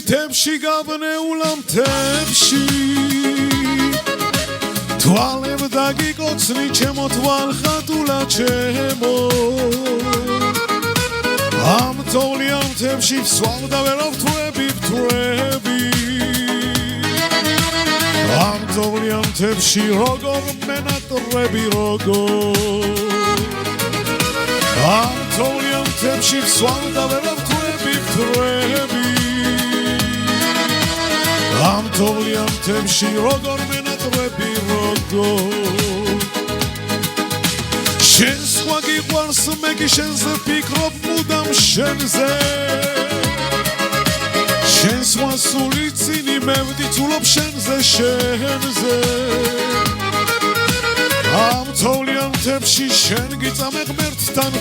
მთებში გაბნეულა მთებში თვალებ დაგიკოცნი ჩემო თვალხატულა ჩემო ამ თოვლიან მთებში ვსვამ და ვერავ ვთვრები ამ თოვლიან მთებში როგორ მენატრები როგორ ამ თოვლიან მთებში ვსვამ და ვერავ ვთვრები ამ თოვლიან მთებში როგორ მენატრები როგორ შენ სხვა გიყვარს მე კი შენზე ვფიქრობ მუდამ შენზე შენ სხვა სული წინი მე ვდიცულობ შენზე შენზე ამ თოვლიან მთებში შენ გიწამე ღმერთთან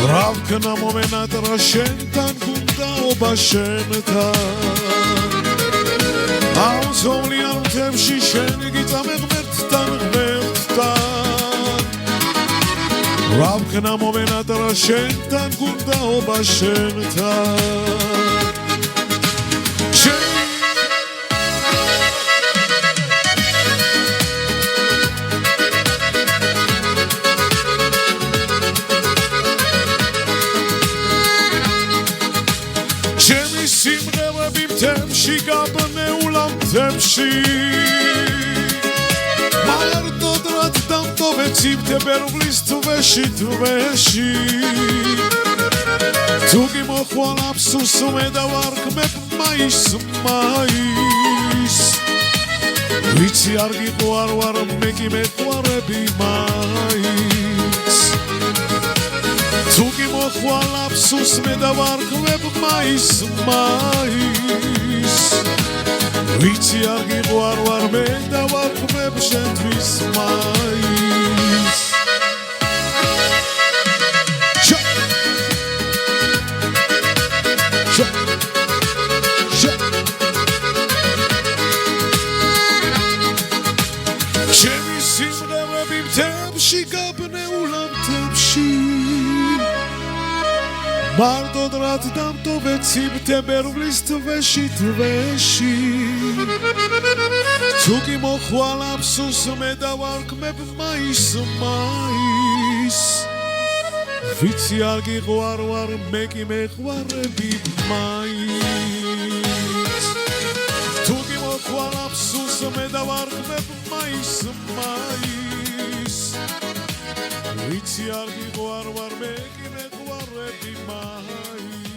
რა ვქნა მომენატრა შენთან გუნდაობა შენთან ამ თოვლიან მთებში შენ გიწამე ღმერთთან რა ვქნა მომენატრა შენთან გუნდაობა შენთან ჩემი სიმღერები მთებში გაბნეულა მთებში მარტოდ დამტოვეცი თებერვლის თვეში თუ კი მოხვალ აფსუს მე დავარქმებ მაის ვიცი არ გიყვარ ვარ მე კი მეყვარები მაის თუ კი მოხვალ აფსუს მე დავარქმებ მაის ვიცი არ გიყვარ ვარ მე დავარქმებ შენთვის მაის ჩემი სიმღერები მთებში გაბნეულა მთებში მარტოდ რაც დამტოვეცი თებერვლის თვეში თუ კი მოხვალ აფსუს მე დავარქმებ მაის ვიცი არ გიყვარ ვარ მე კი მეყვარები მაის თუ კი მოხვალ აფსუს მე დავარქმებ მაის ვიცი არ გიყვარ ვარ მე კი მეყვარები მაის